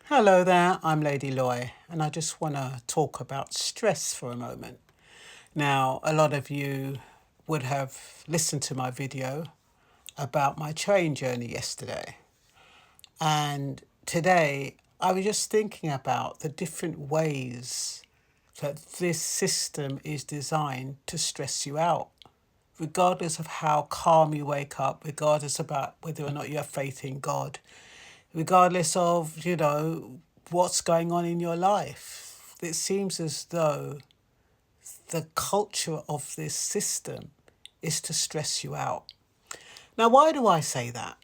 Hello there, I'm Lady Loy, and I just want to talk about stress for a moment. Now, a lot of you would have listened to my video about my train journey yesterday, and today I was just thinking about the different ways that this system is designed to stress you out, regardless of how calm you wake up, regardless about whether or not you have faith in God, regardless of, what's going on in your life. It seems as though the culture of this system is to stress you out. Now, why do I say that?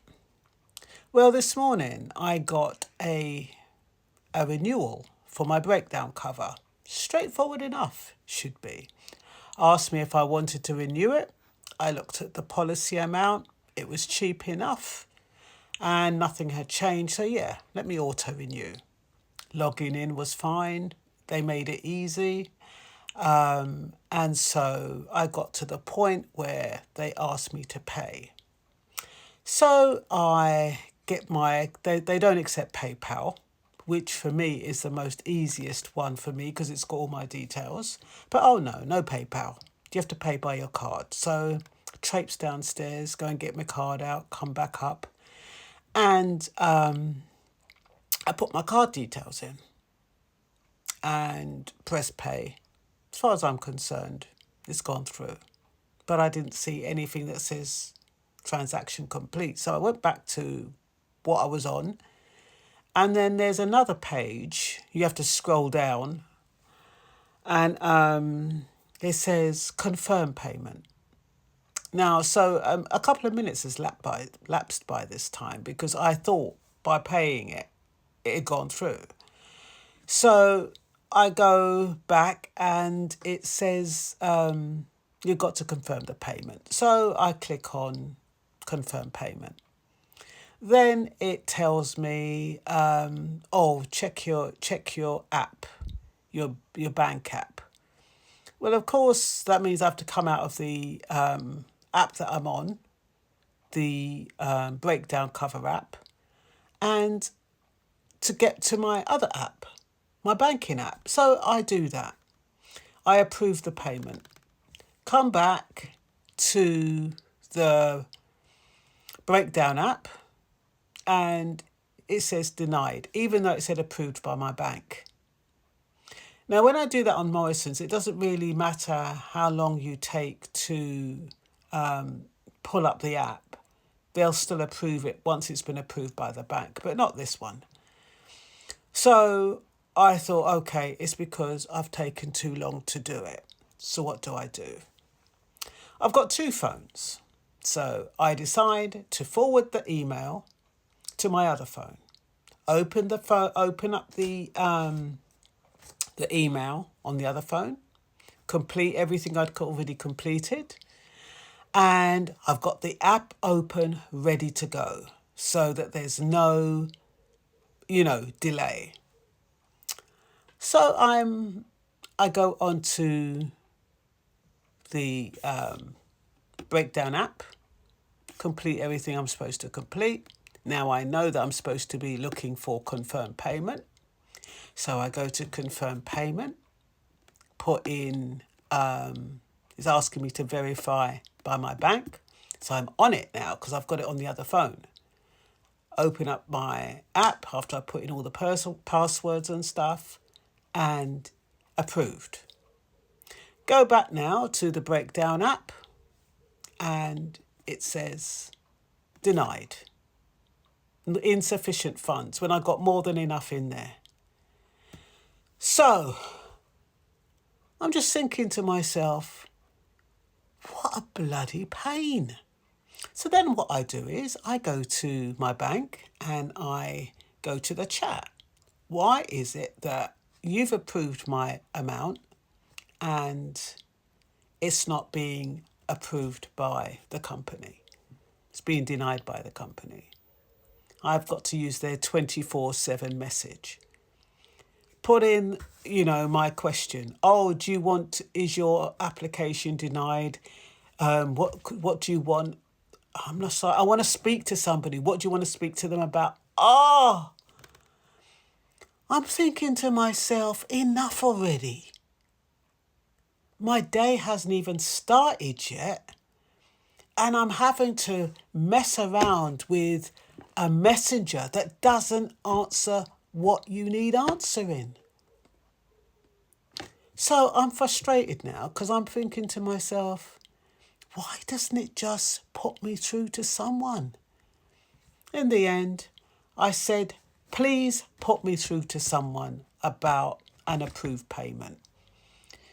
Well, this morning I got a renewal for my breakdown cover. Straightforward enough, should be. Asked me if I wanted to renew it. I looked at the policy amount. It was cheap enough and nothing had changed. So yeah, let me auto renew. Logging in was fine. They made it easy. And so I got to the point where they asked me to pay. So I get they don't accept PayPal, which for me is the most easiest one for me because it's got all my details. But oh no PayPal. You have to pay by your card. So traipse downstairs, go and get my card out, come back up. And I put my card details in and press pay. As far as I'm concerned, it's gone through. But I didn't see anything that says transaction complete. So I went back to what I was on. And then there's another page. You have to scroll down. And it says confirm payment. Now, so a couple of minutes has lapsed by this time because I thought by paying it, it had gone through. So I go back and it says you've got to confirm the payment. So I click on confirm payment. Then it tells me, check your app, your bank app. Well, of course, that means I have to come out of the app that I'm on, the breakdown cover app, and to get to my other app, my banking app. So I do that. I approve the payment. Come back to the breakdown app and it says denied, even though it said approved by my bank. Now, when I do that on Morrison's, it doesn't really matter how long you take to pull up the app. They'll still approve it once it's been approved by the bank, but not this one. So I thought, okay, it's because I've taken too long to do it. So what do? I've got two phones. So I decide to forward the email to my other phone. Open up the email on the other phone, complete everything I'd already completed, and I've got the app open, ready to go, so that there's no, delay. So I go onto the breakdown app, complete everything I'm supposed to complete. Now I know that I'm supposed to be looking for confirm payment. So I go to confirm payment, put in, it's asking me to verify by my bank. So I'm on it now because I've got it on the other phone. Open up my app after I put in all the passwords and stuff and approved. Go back now to the breakdown app and it says denied. Insufficient funds when I got more than enough in there. So I'm just thinking to myself, what a bloody pain. So then what I do is I go to my bank and I go to the chat. Why is it that you've approved my amount and it's not being approved by the company? It's being denied by the company. I've got to use their 24/7 message. Put in, my question. Oh, is your application denied? What do you want? I'm not sorry. I want to speak to somebody. What do you want to speak to them about? Oh, I'm thinking to myself, enough already. My day hasn't even started yet, and I'm having to mess around with a messenger that doesn't answer what you need answering. So I'm frustrated now because I'm thinking to myself, why doesn't it just put me through to someone? In the end, I said, please put me through to someone about an approved payment.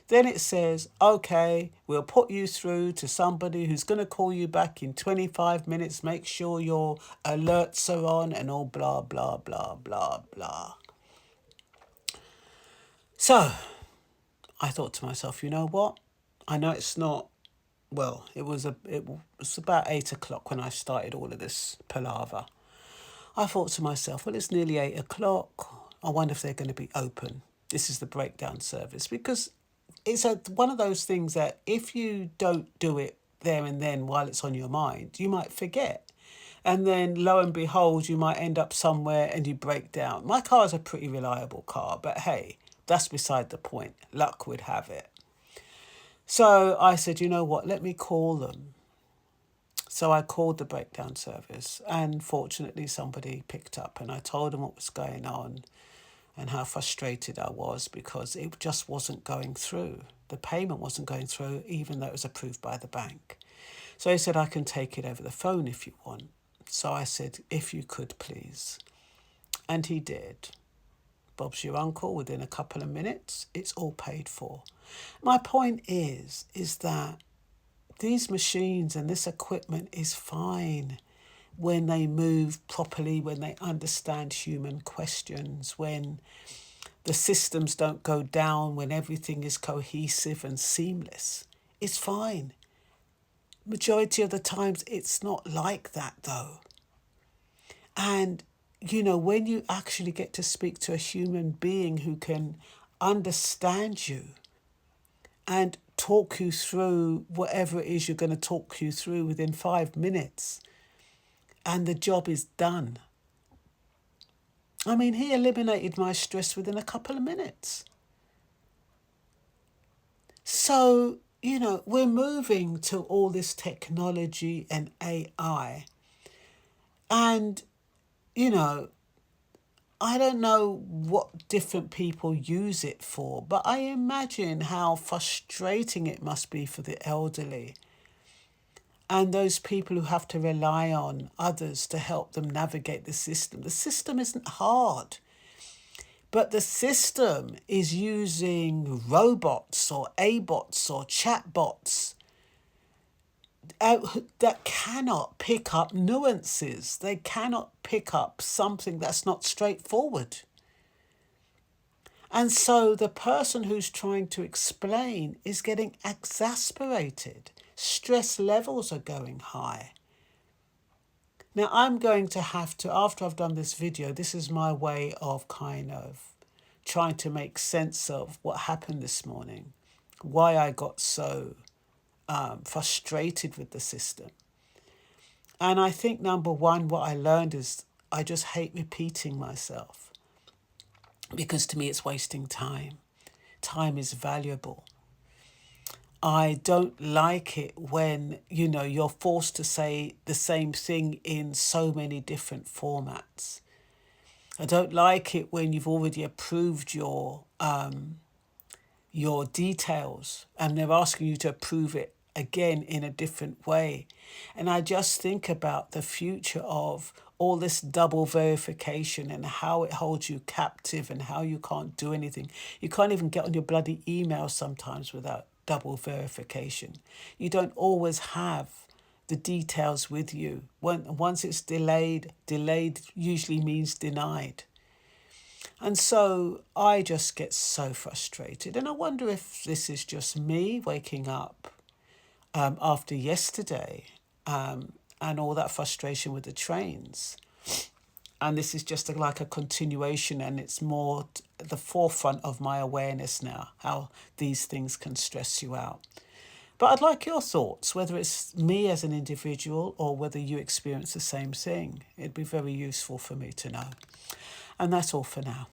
Then it says, okay, we'll put you through to somebody who's going to call you back in 25 minutes. Make sure your alerts are on and all blah, blah, blah, blah, blah. So I thought to myself, you know what? I know it's not, well, it was about 8 o'clock when I started all of this palaver. I thought to myself, well, it's nearly 8 o'clock. I wonder if they're going to be open. This is the breakdown service, because it's one of those things that if you don't do it there and then while it's on your mind, you might forget. And then lo and behold, you might end up somewhere and you break down. My car is a pretty reliable car, but hey, that's beside the point. Luck would have it. So I said, you know what, let me call them. So I called the breakdown service, and fortunately somebody picked up, and I told them what was going on and how frustrated I was because it just wasn't going through. The payment wasn't going through, even though it was approved by the bank. So he said, I can take it over the phone if you want. So I said, if you could, please. And he did. Bob's your uncle. Within a couple of minutes, it's all paid for. My point is that these machines and this equipment is fine when they move properly, when they understand human questions, when the systems don't go down, when everything is cohesive and seamless. It's fine. Majority of the times it's not like that though. And, you know, when you actually get to speak to a human being who can understand you and talk you through whatever it is you're going to talk you through within 5 minutes, and the job is done. I mean, he eliminated my stress within a couple of minutes. So, you know, we're moving to all this technology and AI. And, you know, I don't know what different people use it for, but I imagine how frustrating it must be for the elderly and those people who have to rely on others to help them navigate the system. The system isn't hard, but the system is using robots or ABots or chatbots that cannot pick up nuances. They cannot pick up something that's not straightforward. And so the person who's trying to explain is getting exasperated. Stress levels are going high. Now I'm going to have to, after I've done this video, this is my way of kind of trying to make sense of what happened this morning, why I got so frustrated with the system. And I think number one, what I learned is I just hate repeating myself, because to me it's wasting time. Time is valuable. I don't like it when, you know, you're forced to say the same thing in so many different formats. I don't like it when you've already approved your details and they're asking you to approve it again in a different way. And I just think about the future of all this double verification and how it holds you captive and how you can't do anything. You can't even get on your bloody email sometimes without double verification. You don't always have the details with you. Once it's delayed usually means denied. And so I just get so frustrated. And I wonder if this is just me waking up after yesterday and all that frustration with the trains. And this is just like a continuation, and it's more the forefront of my awareness now, how these things can stress you out. But I'd like your thoughts, whether it's me as an individual or whether you experience the same thing. It'd be very useful for me to know. And that's all for now.